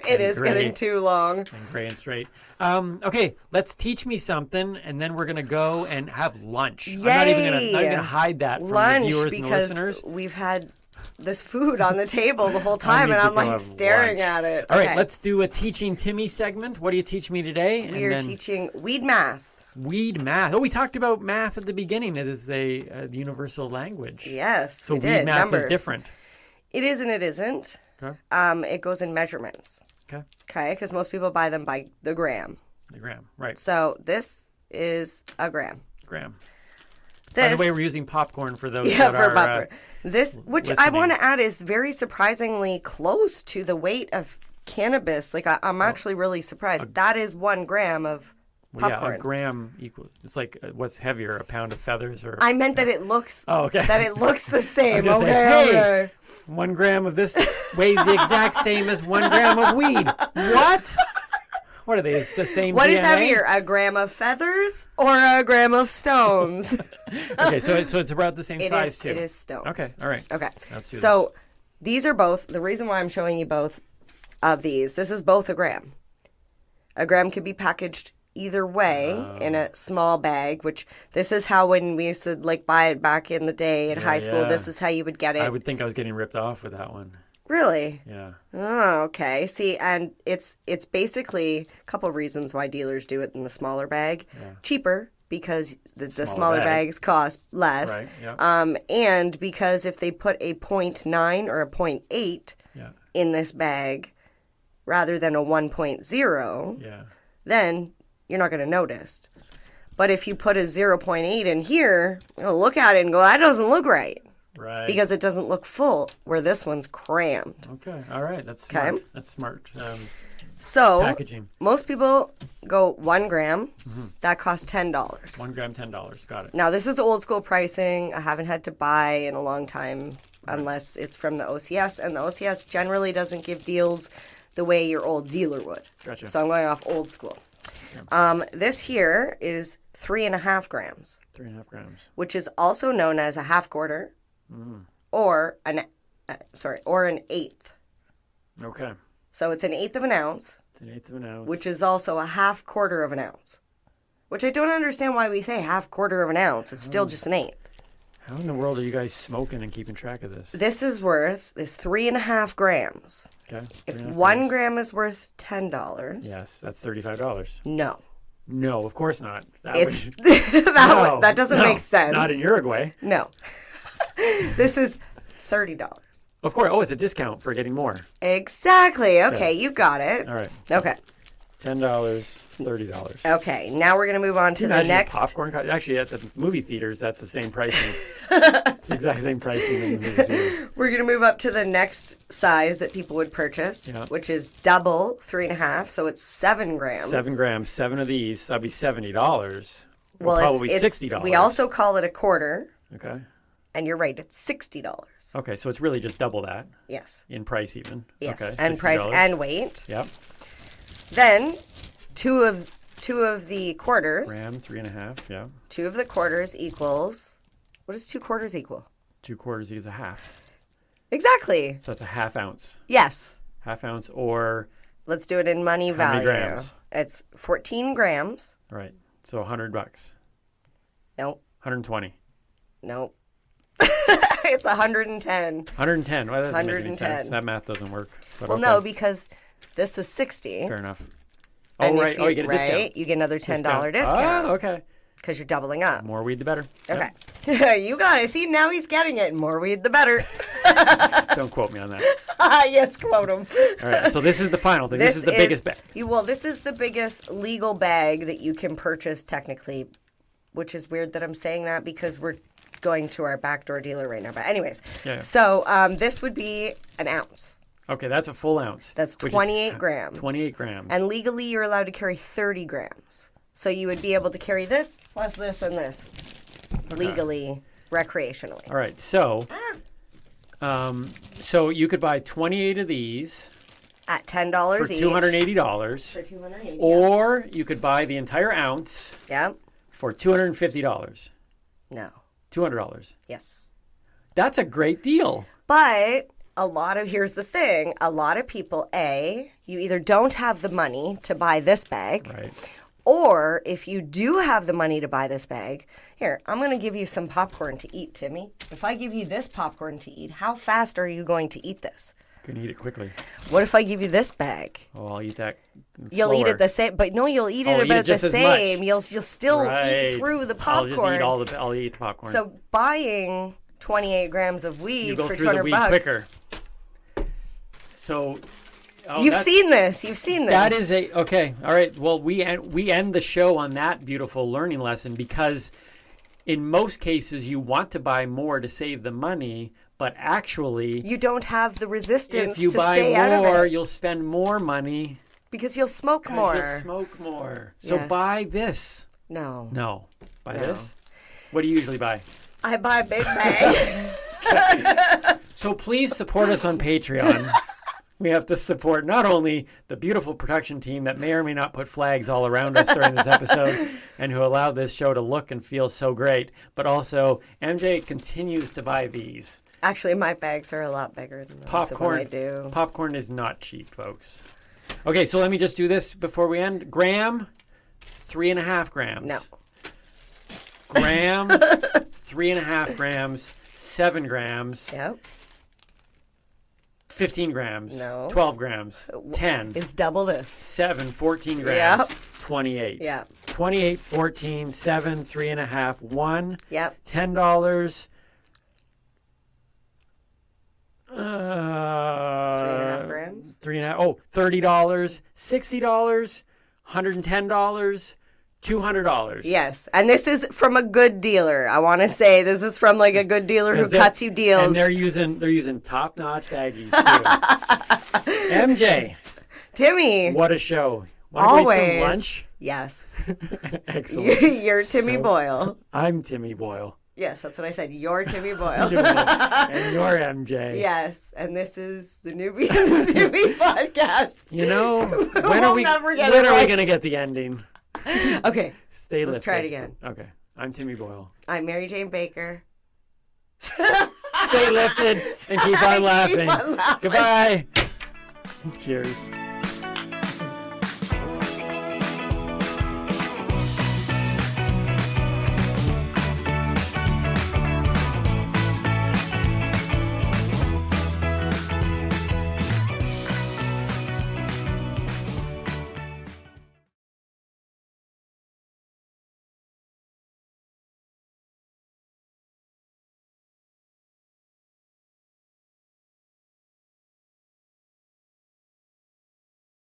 It is gray. getting too long. And gray and straight. Okay, let's teach me something, and then we're gonna go and have lunch. I'm not even gonna hide that from Lunch, the viewers and the because listeners. we've had this food on the table the whole time, need and to I'm go like have staring lunch. at it. All right, Okay. let's do a Teaching Timmy segment. What do you teach me today? We are teaching weed math. Weed math. Oh, we talked about math at the beginning. It is the universal language. Yes, So we weed did. math Numbers. is different. It is and it isn't. Okay. It goes in measurements. Okay. Okay, because most people buy them by the gram. The gram. Right. So this is a gram. Gram. This, By the way, we're using popcorn for those yeah, that for are popcorn. This, which I listening. want to add, is very surprisingly close to the weight of cannabis. Like I'm actually really surprised. That is 1 gram of popcorn. yeah, a gram equals. It's like what's heavier, a pound of feathers or? I meant that it looks. Oh, okay. That it looks the same. gonna Okay. say, hey, Okay. 1 gram of this weighs the exact same as 1 gram of weed. What? What are they? It's the same. What is DNA? heavier, a gram of feathers or a gram of stones? Okay, so it's about the same size too. It is stones. Okay, all right. Okay. Let's do So these are both. The reason why I'm showing you both of these. This is both a gram. A gram can be packaged either way in a small bag, which this is how when we used to like buy it back in the day in high school, yeah. this is how you would get it. I would think I was getting ripped off with that one. Really? Yeah. Oh, okay. See, and it's basically a couple of reasons why dealers do it in the smaller bag. Yeah. Cheaper because the Smaller smaller bag. bags cost less. Right. Yeah. And because if they put a 0.9 or a 0.8 Yeah. in this bag rather than a 1.0, Yeah. then you're not going to notice. But if you put a 0.8 in here, you'll look at it and go, that doesn't look right. Right. Because it doesn't look full, where this one's crammed. Okay. All right. That's smart. Okay. That's smart. So Packaging. most people go 1 gram. That costs $10. 1 gram, $10. Got it. Now this is old school pricing. I haven't had to buy in a long time unless it's from the OCS, and the OCS generally doesn't give deals the way your old dealer would. Gotcha. So I'm going off old school. This here is 3.5 grams, 3.5 grams. which is also known as a half quarter, or an eighth. Okay. So it's an eighth of an ounce, It's an eighth of an ounce. which is also a half quarter of an ounce. Which I don't understand why we say half quarter of an ounce. It's still just an eighth. How in the world are you guys smoking and keeping track of this? This is 3.5 grams. Okay. If 3.5 1 grams. gram is worth $10, Yes, that's $35. no. No, of course not. That It's would- that doesn't no, make sense. Not in Uruguay. No. This is $30. Of course. Oh, it's a discount for getting more. Exactly. Okay, you got it. All right. Okay. $10, $30. Okay, now we're going to move on to the Imagine next. popcorn. Actually, at the movie theaters, that's the same pricing. It's the exact same pricing in the movie theaters. We're going to move up to the next size that people would purchase, Yeah. which is double 3.5, so it's 7 grams. 7 grams, 7 of these. That'd be $70. Well, Probably it's $60. We also call it a quarter, Okay. and you're right, it's $60. Okay, so it's really just double that Yes. in price, even. Yes. Okay, And price $60. and weight. Yep. Then two of the quarters. Gram, 3.5. Yeah. 2 of the quarters equals. What does 2 quarters equal? 2 quarters is a half. Exactly. So that's a half ounce. Yes. Half ounce or, Let's do it in money value. many grams? It's 14 grams. right. So $100. Nope. 120. Nope. It's 110. 110. Well, that doesn't make any 110. sense. That math doesn't work. But Well, okay. no, because this is 60. Fair enough. And Oh, if right. Oh, you get a discount. You get another $10 discount. Oh, okay. Because you're doubling up. More weed, the better. Okay. Yep. You got it. See, now he's getting it. More weed, the better. Don't quote me on that. Yes, quote him. All right. So this is the final thing. This is the biggest bag. This is the biggest legal bag that you can purchase technically, which is weird that I'm saying that because we're going to our backdoor dealer right now. But anyways, Yeah. so this would be an ounce. Okay, that's a full ounce. That's which is 28 grams. 28 grams. And legally, you're allowed to carry 30 grams. So you would be able to carry this, plus this, and this. Legally, recreationally. All right, so you could buy 28 of these At $10 for each. $280. For $280. Or you could buy the entire ounce Yep. for $250. No. $200. Yes. That's a great deal. But here's the thing. A lot of people, you either don't have the money to buy this bag. Right. Or if you do have the money to buy this bag, here, I'm going to give you some popcorn to eat, Timmy. If I give you this popcorn to eat, how fast are you going to eat this? You can eat it quickly. What if I give you this bag? Oh, I'll eat that You'll eat slower. it the same, but no, you'll eat it I'll eat about it just the as same. much. You'll still Right. eat through the popcorn. I'll eat the popcorn. So buying 28 grams of weed you go for through the $200 weed bucks. quicker. So You've seen this. That is okay. All right. Well, we end the show on that beautiful learning lesson because in most cases you want to buy more to save the money, but actually you don't have the resistance if you to buy stay out of more, it you'll spend more money because you'll smoke more. You'll smoke more. So Yes. buy this. No. Buy No. this. What do you usually buy? I buy a big bag. So please support us on Patreon. We have to support not only the beautiful production team that may or may not put flags all around us during this episode and who allow this show to look and feel so great, but also MJ continues to buy these. Actually, my bags are a lot bigger than those Popcorn. I do. Popcorn is not cheap, folks. Okay, so let me just do this before we end. Gram, 3.5 grams. No. Gram, 3.5 grams, 7 grams. Yep. 15 grams. No. 12 grams. 10. It's double this. 7, 14 grams. Yep. 28. Yeah. 28, 14, 7, 3.5, 1. Yep. $10. 3.5 grams. $30. $60. $110. $200. Yes, and this is from a good dealer. I want to say this is from like a good dealer who cuts you deals. And they're using top-notch baggies too. MJ, Timmy, what a show! Want to eat some lunch? Yes. Excellent. You're Timmy Boyle. I'm Timmy Boyle. Yes, that's what I said. You're Timmy Boyle. And you're MJ. Yes, and this is the Noobie and the Timmy podcast. You know, when We'll are we never get when it are we right. going to get the ending? Okay, Stay let's lifted. try it again. Okay. I'm Timmy Boyle. I'm Marijane Baker. Stay lifted and keep on laughing. Keep on laughing. Goodbye. Cheers.